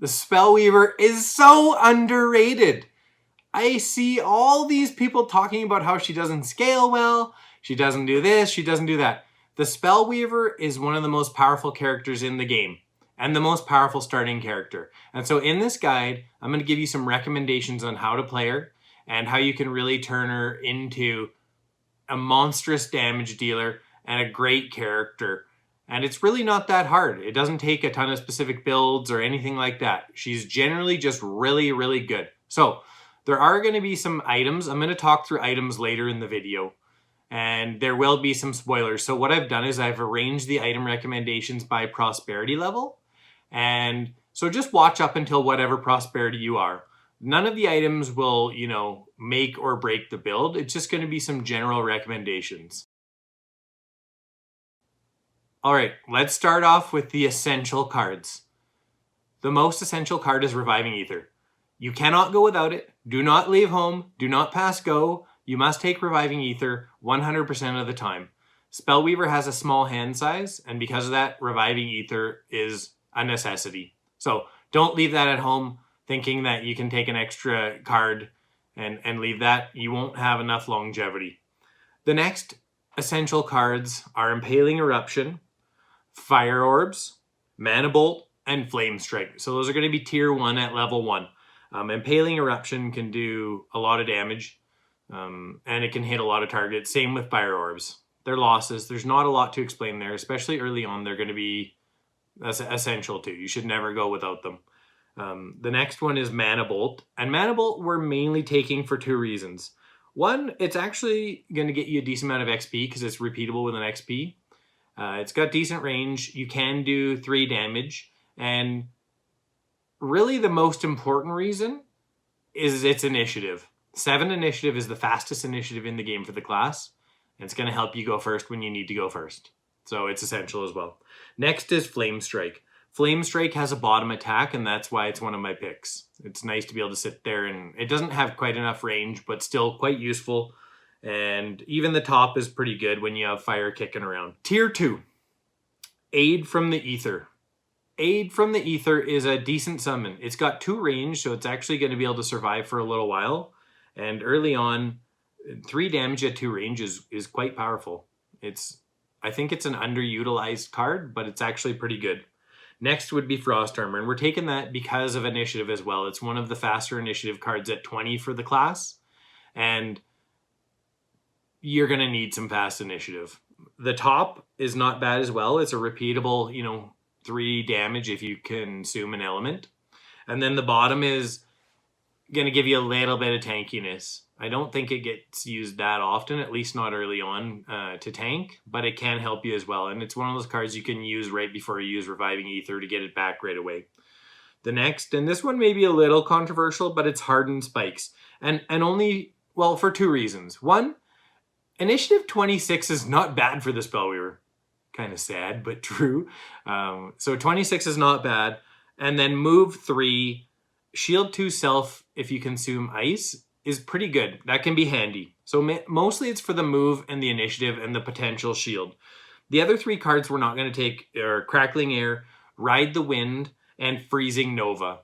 The Spellweaver is so underrated. I see all these people talking about how she doesn't scale well, she doesn't do this, she doesn't do that. The Spellweaver is one of the most powerful characters in the game and the most powerful starting character. And so in this guide, I'm going to give you some recommendations on how to play her and how you can really turn her into a monstrous damage dealer and a great character. And it's really not that hard. It doesn't take a ton of specific builds or anything like that. She's generally just really, really good. So there are going to be some items. I'm going to talk through items later in the video. And there will be some spoilers. So what I've done is I've arranged the item recommendations by prosperity level. And so just watch up until whatever prosperity you are. None of the items will, make or break the build. It's just going to be some general recommendations. All right, let's start off with the essential cards. The most essential card is Reviving Ether. You cannot go without it. Do not leave home. Do not pass go. You must take Reviving Ether 100% of the time. Spellweaver has a small hand size, and because of that, Reviving Ether is a necessity. So don't leave that at home thinking that you can take an extra card and leave that. You won't have enough longevity. The next essential cards are Impaling Eruption, Fire Orbs, Mana Bolt, and Flame Strike. So those are going to be tier 1 at level 1. Impaling Eruption can do a lot of damage, and it can hit a lot of targets. Same with Fire Orbs. They're losses. There's not a lot to explain there, especially early on. They're going to be essential too. You should never go without them. The next one is Mana Bolt. And Mana Bolt we're mainly taking for 2 reasons. One, it's actually going to get you a decent amount of XP because it's repeatable with an XP. It's got decent range. You can do 3 damage. And really the most important reason is its initiative. 7 initiative is the fastest initiative in the game for the class. And it's going to help you go first when you need to go first. So it's essential as well. Next is Flame Strike. Flame Strike has a bottom attack, and that's why it's one of my picks. It's nice to be able to sit there, and it doesn't have quite enough range, but still quite useful. And even the top is pretty good when you have fire kicking around. Tier 2, Aid from the Ether. Aid from the Ether is a decent summon. It's got 2 range, so it's actually going to be able to survive for a little while. And early on, 3 damage at 2 range is quite powerful. I think it's an underutilized card, but it's actually pretty good. Next would be Frost Armor, and we're taking that because of initiative as well. It's one of the faster initiative cards at 20 for the class, and you're going to need some fast initiative. The top is not bad as well. It's a repeatable, 3 damage if you consume an element. And then the bottom is going to give you a little bit of tankiness. I don't think it gets used that often, at least not early on to tank, but it can help you as well. And it's one of those cards you can use right before you use Reviving Ether to get it back right away. The next, and this one may be a little controversial, but it's Hardened Spikes. And only, well, for 2 reasons. One, Initiative 26 is not bad for the Spellweaver. Kind of sad, but true. So 26 is not bad. And then move 3, Shield 2 Self if you consume Ice is pretty good. That can be handy. So mostly it's for the move and the initiative and the potential shield. The other 3 cards we're not going to take are Crackling Air, Ride the Wind, and Freezing Nova.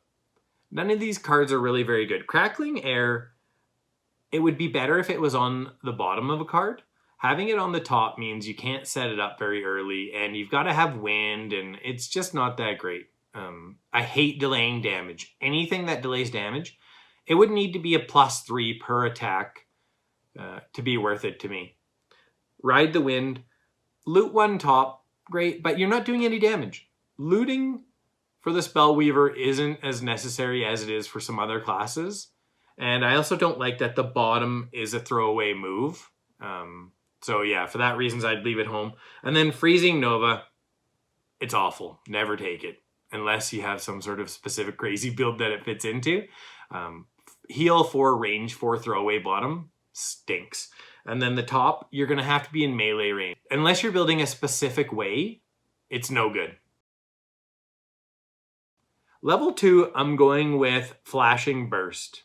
None of these cards are really very good. Crackling Air, it would be better if it was on the bottom of a card. Having it on the top means you can't set it up very early, and you've got to have wind, and it's just not that great. I hate delaying damage. Anything that delays damage, it would need to be a +3 per attack to be worth it to me. Ride the Wind, loot 1 top, great, but you're not doing any damage. Looting for the Spellweaver isn't as necessary as it is for some other classes. And I also don't like that the bottom is a throwaway move. So yeah, for that reasons, I'd leave it home. And then Freezing Nova, it's awful. Never take it. Unless you have some sort of specific crazy build that it fits into. Heal 4, range 4, throwaway bottom, stinks. And then the top, you're going to have to be in melee range. Unless you're building a specific way, it's no good. Level 2, I'm going with Flashing Burst.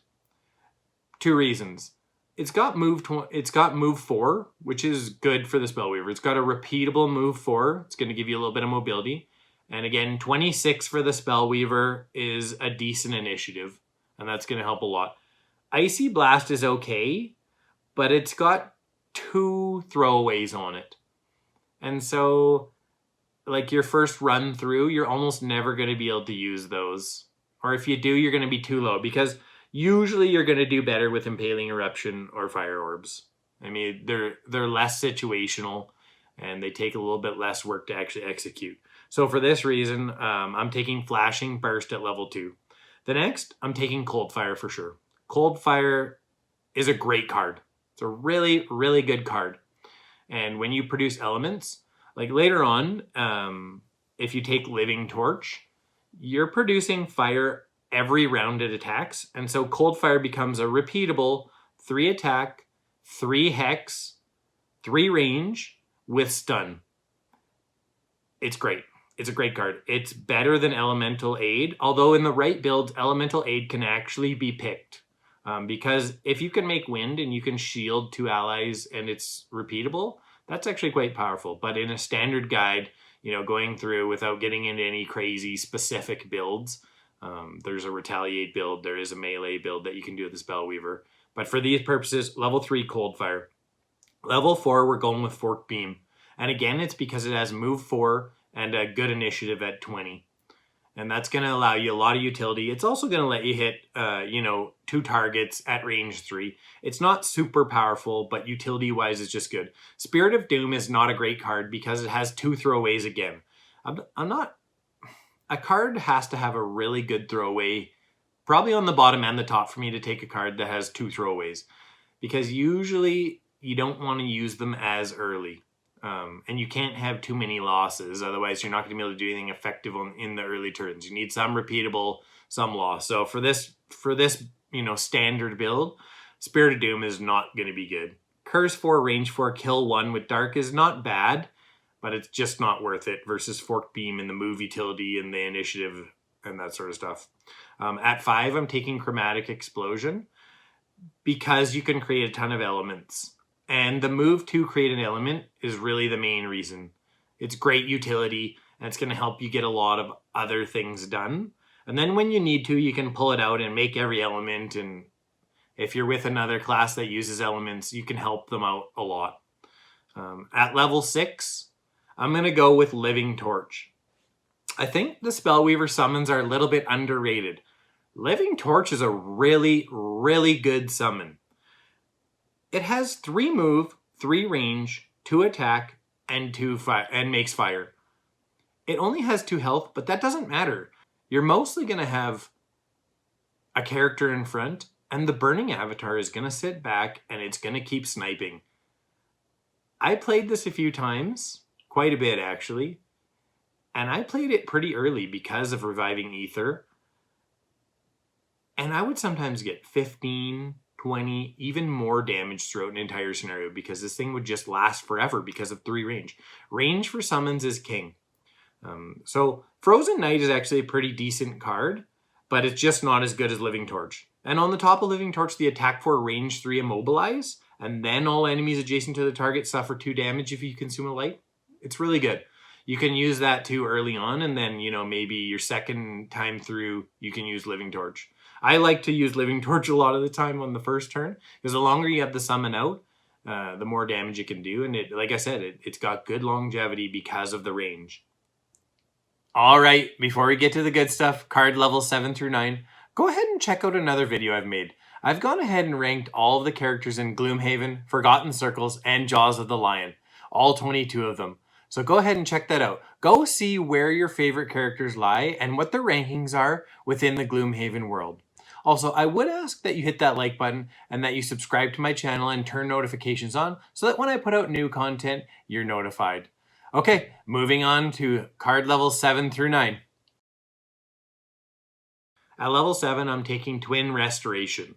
2 reasons. It's got move 4, which is good for the Spellweaver. It's got a repeatable move 4. It's going to give you a little bit of mobility. And again, 26 for the Spellweaver is a decent initiative, and that's going to help a lot. Icy Blast is okay, but it's got 2 throwaways on it. And so, like your first run through, you're almost never going to be able to use those. Or if you do, you're going to be too low, because usually you're going to do better with Impaling Eruption or Fire Orbs. I mean, they're less situational, and they take a little bit less work to actually execute. So for this reason, I'm taking Flashing Burst at level 2. The next, I'm taking Cold Fire for sure. Cold Fire is a great card. It's a really, really good card. And when you produce elements, like later on, if you take Living Torch, you're producing fire every round it attacks. And so Cold Fire becomes a repeatable 3 attack, 3 hex, 3 range with stun. It's great. It's a great card. It's better than Elemental Aid, although in the right build, Elemental Aid can actually be picked. Because if you can make wind and you can shield 2 allies and it's repeatable, that's actually quite powerful. But in a standard guide, you know, going through without getting into any crazy specific builds, there's a Retaliate build, there is a melee build that you can do with the Spellweaver. But for these purposes, level 3 Cold Fire. Level 4, we're going with Forked Beam. And again, it's because it has move 4 and a good initiative at 20. And that's going to allow you a lot of utility. It's also going to let you hit, 2 targets at range 3. It's not super powerful, but utility-wise, it's just good. Spirit of Doom is not a great card because it has 2 throwaways again. A card has to have a really good throwaway, probably on the bottom and the top for me to take a card that has 2 throwaways. Because usually you don't want to use them as early. And you can't have too many losses, otherwise you're not going to be able to do anything effective in the early turns. You need some repeatable, some loss. So for this standard build, Spirit of Doom is not going to be good. Curse 4, range 4, kill 1 with Dark is not bad, but it's just not worth it versus Forked Beam and the move utility and the initiative and that sort of stuff. At 5, I'm taking Chromatic Explosion because you can create a ton of elements. And the move to create an element is really the main reason. It's great utility, and it's going to help you get a lot of other things done. And then when you need to, you can pull it out and make every element. And if you're with another class that uses elements, you can help them out a lot. At level 6, I'm going to go with Living Torch. I think the Spellweaver summons are a little bit underrated. Living Torch is a really, really good summon. It has 3 move, 3 range, 2 attack, and 2 fire, and makes fire. It only has 2 health, but that doesn't matter. You're mostly going to have a character in front, and the Burning Avatar is going to sit back, and it's going to keep sniping. I played this a few times, quite a bit actually, and I played it pretty early because of Reviving Ether. And I would sometimes get 15, 20, even more damage throughout an entire scenario because this thing would just last forever because of 3 range. Range for summons is king. So Frozen Knight is actually a pretty decent card, but it's just not as good as Living Torch. And on the top of Living Torch, the attack for range 3 immobilize, and then all enemies adjacent to the target suffer 2 damage if you consume a light. It's really good. You can use that too early on, and then, maybe your second time through, you can use Living Torch. I like to use Living Torch a lot of the time on the first turn, because the longer you have the summon out, the more damage it can do. And like I said, it's got good longevity because of the range. All right, before we get to the good stuff, card level 7 through 9, go ahead and check out another video I've made. I've gone ahead and ranked all of the characters in Gloomhaven, Forgotten Circles, and Jaws of the Lion, all 22 of them. So go ahead and check that out. Go see where your favorite characters lie and what their rankings are within the Gloomhaven world. Also, I would ask that you hit that like button and that you subscribe to my channel and turn notifications on so that when I put out new content, you're notified. Okay, moving on to card level 7 through 9. At level 7, I'm taking Twin Restoration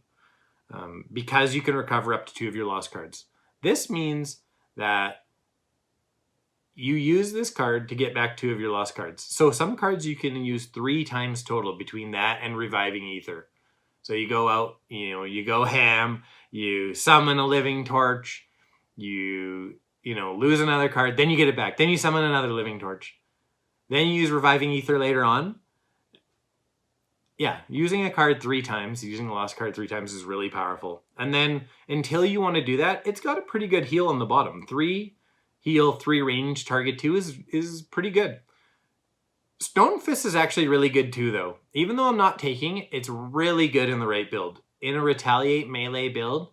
because you can recover up to 2 of your lost cards. This means that you use this card to get back 2 of your lost cards. So some cards you can use 3 times total between that and Reviving Ether. So you go out, you go ham, you summon a Living Torch, you lose another card, then you get it back, then you summon another Living Torch. Then you use Reviving Ether later on. Yeah, using a card 3 times, using a lost card 3 times is really powerful. And then until you want to do that, it's got a pretty good heal on the bottom. 3 heal, 3 range, target 2 is pretty good. Stone Fist is actually really good too, though. Even though I'm not taking it, it's really good in the right build. In a Retaliate melee build,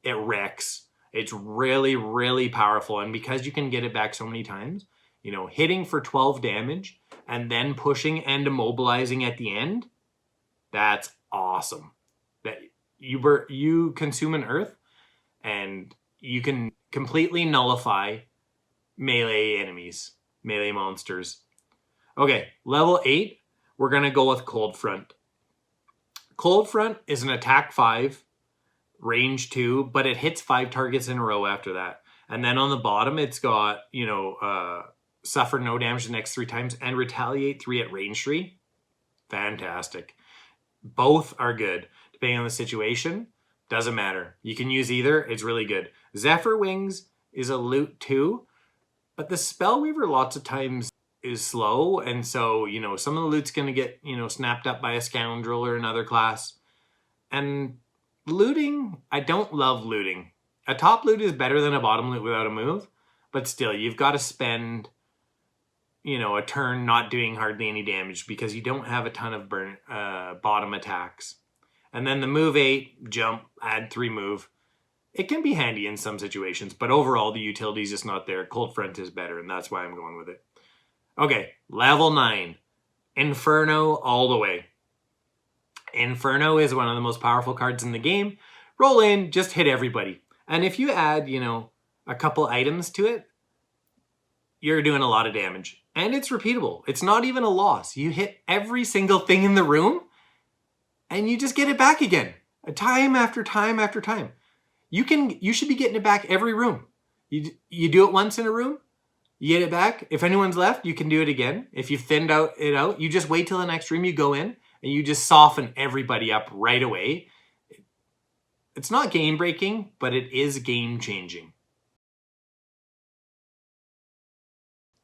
it wrecks. It's really, really powerful. And because you can get it back so many times, you know, hitting for 12 damage and then pushing and immobilizing at the end, that's awesome. That you consume an earth and you can completely nullify melee enemies, melee monsters. Okay, level 8, we're going to go with Cold Front. Cold Front is an attack 5, range 2, but it hits 5 targets in a row after that. And then on the bottom, it's got, you know, suffer no damage the next 3 times and retaliate 3 at range 3. Fantastic. Both are good. Depending on the situation, doesn't matter. You can use either. It's really good. Zephyr Wings is a loot too, but the Spellweaver lots of times is slow, and so, you know, some of the loot's going to get, you know, snapped up by a scoundrel or another class. And looting, I don't love looting. A top loot is better than a bottom loot without a move, but still, you've got to spend, you know, a turn not doing hardly any damage because you don't have a ton of bottom attacks. And then the move 8, jump, add 3 move. It can be handy in some situations, but overall the utility is just not there. Cold Front is better, and that's why I'm going with it. Okay, level 9. Inferno all the way. Inferno is one of the most powerful cards in the game. Roll in, just hit everybody. And if you add, you know, a couple items to it, you're doing a lot of damage. And it's repeatable. It's not even a loss. You hit every single thing in the room, and you just get it back again. Time after time after time. You should be getting it back every room. You do it once in a room, you get it back. If anyone's left, you can do it again. If you've thinned it out, you just wait till the next room you go in, and you just soften everybody up right away. It's not game breaking, but it is game changing.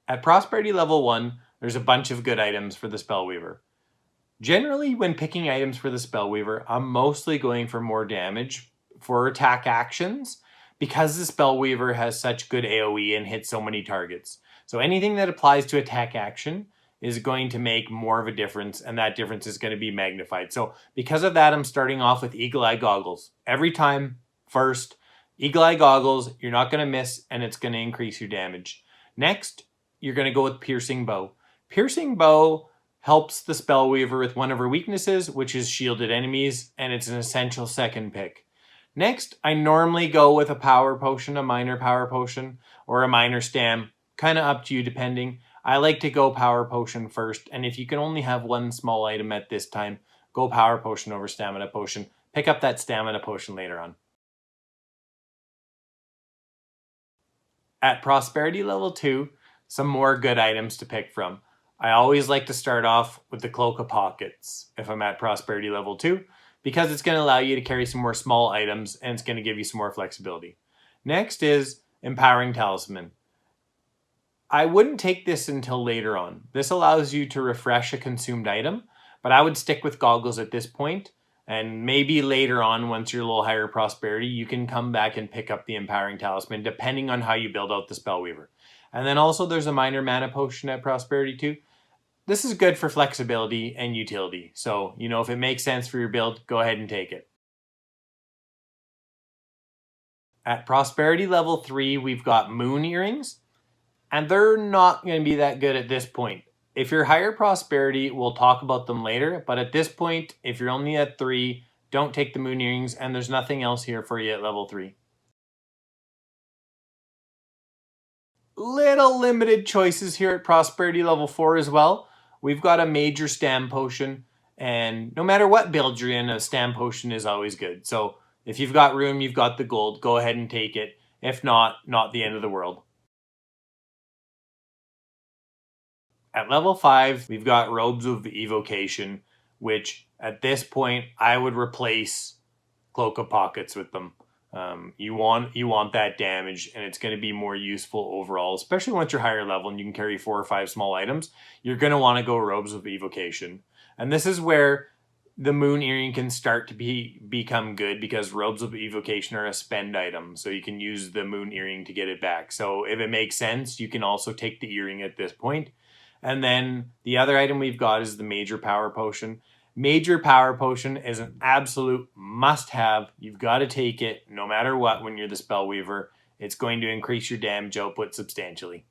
At Prosperity level 1, there's a bunch of good items for the Spellweaver. Generally, when picking items for the Spellweaver, I'm mostly going for more damage for attack actions because the Spellweaver has such good AoE and hits so many targets. So anything that applies to attack action is going to make more of a difference, and that difference is going to be magnified. So because of that, I'm starting off with Eagle Eye Goggles. Every time, first, Eagle Eye Goggles, you're not going to miss, and it's going to increase your damage. Next, you're going to go with Piercing Bow. Piercing Bow helps the Spellweaver with one of her weaknesses, which is shielded enemies, and it's an essential second pick. Next, I normally go with a power potion, a minor power potion, or a minor stam. Kind of up to you depending. I like to go power potion first, and if you can only have one small item at this time, go power potion over stamina potion. Pick up that stamina potion later on. At Prosperity level 2, some more good items to pick from. I always like to start off with the Cloak of Pockets if I'm at Prosperity level 2, because it's going to allow you to carry some more small items and it's going to give you some more flexibility. Next is Empowering Talisman. I wouldn't take this until later on. This allows you to refresh a consumed item, but I would stick with Goggles at this point, and maybe later on, once you're a little higher Prosperity, you can come back and pick up the Empowering Talisman, depending on how you build out the Spellweaver. And then also there's a minor mana potion at Prosperity 2. This is good for flexibility and utility. So, you know, if it makes sense for your build, go ahead and take it. At Prosperity level 3, we've got Moon Earrings, and they're not going to be that good at this point. If you're higher Prosperity, we'll talk about them later, but at this point, if you're only at 3, don't take the Moon Earrings, and there's nothing else here for you at level 3. Little limited choices here at Prosperity level 4 as well. We've got a major stam potion, and no matter what build you're in, a stam potion is always good. So if you've got room, you've got the gold, go ahead and take it. If not, not the end of the world. At level 5, we've got Robes of Evocation, which at this point, I would replace Cloak of Pockets with them. You want that damage, and it's going to be more useful overall, especially once you're higher level and you can carry 4 or 5 small items. You're going to want to go Robes of Evocation. And this is where the Moon Earring can start to become good, because Robes of Evocation are a spend item, so you can use the Moon Earring to get it back. So if it makes sense, you can also take the earring at this point. And then the other item we've got is the Major Power Potion. Major Power Potion is an absolute must-have. You've got to take it no matter what when you're the Spellweaver. It's going to increase your damage output substantially.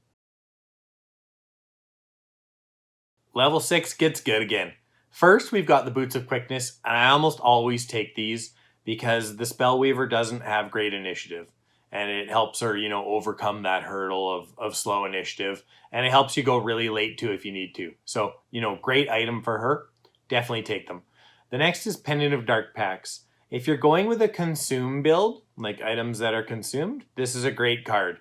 Level 6 gets good again. First, we've got the Boots of Quickness, and I almost always take these because the Spellweaver doesn't have great initiative. And it helps her, overcome that hurdle of slow initiative. And it helps you go really late too if you need to. So, great item for her. Definitely take them. The next is Pendant of Dark Pacts. If you're going with a consume build, like items that are consumed, this is a great card.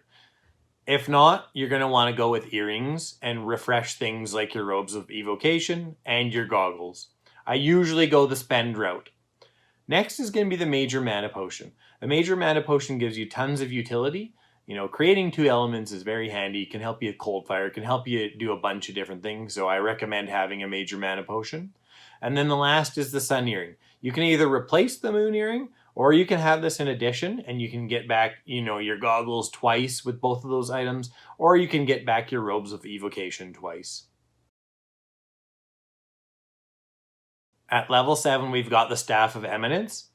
If not, you're going to want to go with earrings and refresh things like your Robes of Evocation and your goggles. I usually go the spend route. Next is going to be the Major Mana Potion. The Major Mana Potion gives you tons of utility. Creating 2 elements is very handy. It can help you with Cold Fire. It can help you do a bunch of different things. So I recommend having a Major Mana Potion. And then the last is the Sun Earring. You can either replace the Moon Earring, or you can have this in addition, and you can get back, your goggles twice with both of those items, or you can get back your Robes of Evocation twice. At level 7, we've got the Staff of Eminence.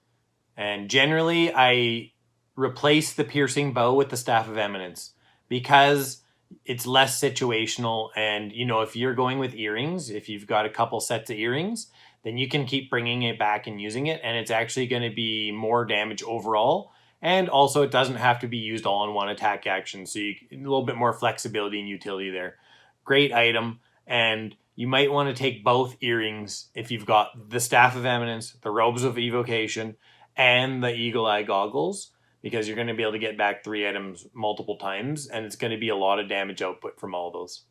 And generally, I replace the Piercing Bow with the Staff of Eminence because it's less situational. And, if you're going with earrings, if you've got a couple sets of earrings, then you can keep bringing it back and using it. And it's actually going to be more damage overall. And also, it doesn't have to be used all in one attack action. So a little bit more flexibility and utility there. Great item. And you might want to take both earrings if you've got the Staff of Eminence, the Robes of Evocation, and the Eagle Eye Goggles, because you're going to be able to get back 3 items multiple times, and it's going to be a lot of damage output from all those.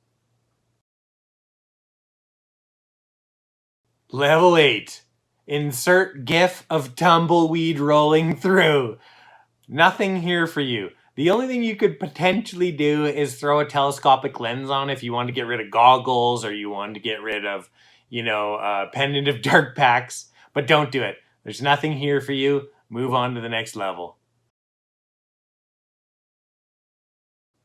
Level 8. Insert GIF of tumbleweed rolling through. Nothing here for you. The only thing you could potentially do is throw a telescopic lens on if you want to get rid of goggles, or you want to get rid of, Pendant of Dark Pacts, but don't do it. There's nothing here for you. Move on to the next level.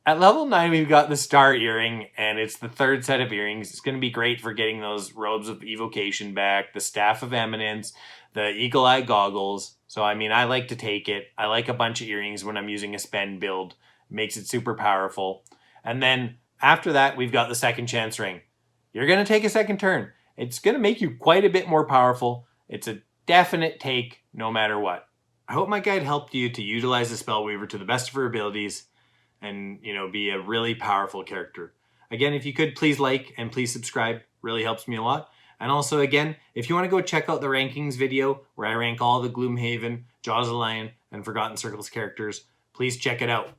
At level 9, we've got the Star Earring, and it's the 3rd set of earrings. It's going to be great for getting those Robes of Evocation back, the Staff of Eminence, the Eagle Eye Goggles. So, I like to take it. I like a bunch of earrings when I'm using a spend build. It makes it super powerful. And then after that, we've got the Second Chance Ring. You're going to take a second turn. It's going to make you quite a bit more powerful. It's a definite take no matter what. I hope my guide helped you to utilize the Spellweaver to the best of her abilities and, be a really powerful character. Again, if you could, please like and please subscribe. Really helps me a lot. And also, again, if you want to go check out the rankings video where I rank all the Gloomhaven, Jaws of the Lion, and Forgotten Circles characters, please check it out.